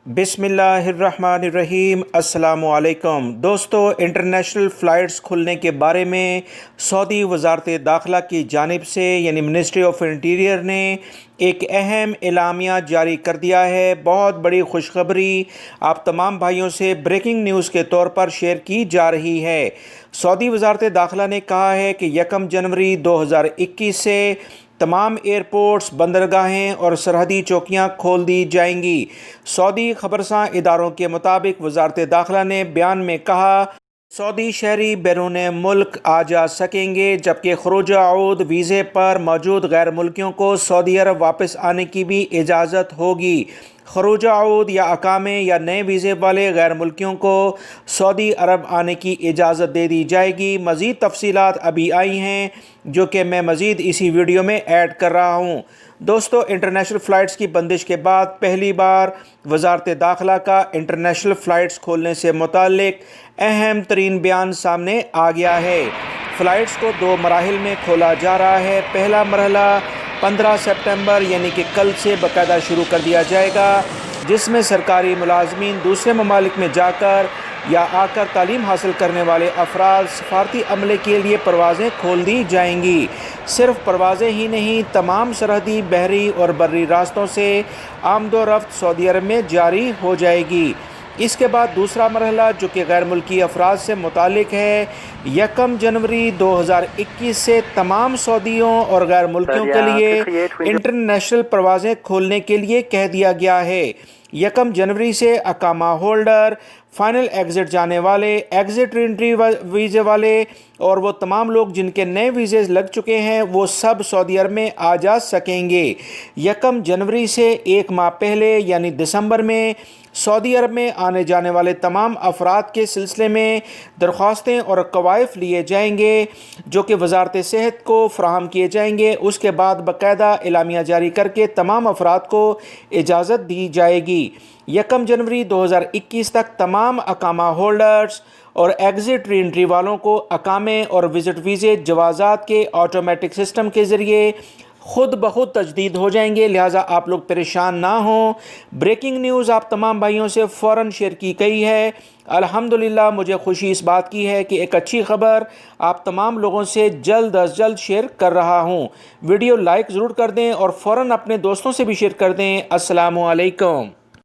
बिस्मिल्लाहिर्रहमानिर्रहीम। अस्सलाम वालेकुम दोस्तों, इंटरनेशनल फ़्लाइट्स खुलने के बारे में सऊदी वज़ारत दाखिला की जानिब से यानी मिनिस्ट्री ऑफ इंटीरियर ने एक अहम एलामिया जारी कर दिया है। बहुत बड़ी खुशखबरी आप तमाम भाइयों से ब्रेकिंग न्यूज़ के तौर पर शेयर की जा रही है। सऊदी वज़ारत दाखिला ने कहा है कि 1 जनवरी 2021 से तमाम एयरपोर्ट्स, बंदरगाहें और सरहदी चौकियां खोल दी जाएंगी। सऊदी खबरसां इदारों के मुताबिक वज़ारत दाखिला ने बयान में कहा, सऊदी शहरी बैरून मुल्क आ जा सकेंगे, जबकि खरूज आऊद वीज़े पर मौजूद गैर मुल्कियों को सऊदी अरब वापस आने की भी इजाज़त होगी। खरूज आऊद या अकामे या नए वीज़े वाले गैर मुल्कियों को सऊदी अरब आने की इजाज़त दे दी जाएगी। मज़ीद तफसीलात अभी आई हैं जो कि मैं मज़ीद इसी वीडियो में ऐड कर रहा हूँ। दोस्तों, इंटरनेशनल फ़्लाइट्स की बंदिश के बाद पहली बार वज़ारत दाखिला का इंटरनेशनल फ़्लाइट्स खोलने से मुताल्लिक अहम तरीन बयान सामने आ गया है। फ़्लाइट्स को 2 मराहिल में खोला जा रहा है। पहला मरहला 15 सितंबर यानी कि कल से बाकायदा शुरू कर दिया जाएगा, जिसमें सरकारी मुलाजमीन दूसरे ममालिक में जाकर या आकर तालीम हासिल करने वाले अफराद सफारती अमले के लिए परवाज़ें खोल दी जाएंगी। सिर्फ परवाज़ें ही नहीं, तमाम सरहदी, बहरी और बर्री रास्तों से आमदोरफ्त सऊदी अरब में जारी हो जाएगी। इसके बाद दूसरा मरहला जो कि गैर मुल्की अफराद से मुतालिक है, 1 जनवरी 2021 से तमाम सऊदियों और गैर मुल्कियों के लिए इंटरनेशनल परवाज़ें खोलने के लिए कह दिया गया है। 1 जनवरी से अकामा होल्डर, फाइनल एग्ज़िट जाने वाले, एग्ज़िट एंट्री वीज़े वाले और वो तमाम लोग जिनके नए वीज़े लग चुके हैं वो सब सऊदी अरब में आ जा सकेंगे। 1 जनवरी से 1 माह पहले यानी दिसंबर में सऊदी अरब में आने जाने वाले तमाम अफराद के सिलसिले में दरख्वास्तें और कवायफ लिए जाएंगे जो कि वज़ारत सेहत को फ़राहम किए जाएंगे। उसके बाद बाकायदा एलामिया जारी करके तमाम अफराद को इजाज़त दी जाएगी। 1 जनवरी 2021 तक तमाम अकामा होल्डर्स और एग्ज़िट री एंट्री वालों को अकामे और विज़िट वीज़े जवाज़ात के ऑटोमेटिक सिस्टम के ज़रिए खुद ब खुद तजदीद हो जाएंगे, लिहाजा आप लोग परेशान ना हों। ब्रेकिंग न्यूज़ आप तमाम भाइयों से फ़ौरन शेयर की गई है। अल्हम्दुलिल्लाह, मुझे खुशी इस बात की है कि एक अच्छी खबर आप तमाम लोगों से जल्द अज जल्द शेयर कर रहा हूँ। वीडियो लाइक ज़रूर कर दें और फ़ौरन अपने दोस्तों से भी शेयर कर दें। अस्सलामु अलैकुम।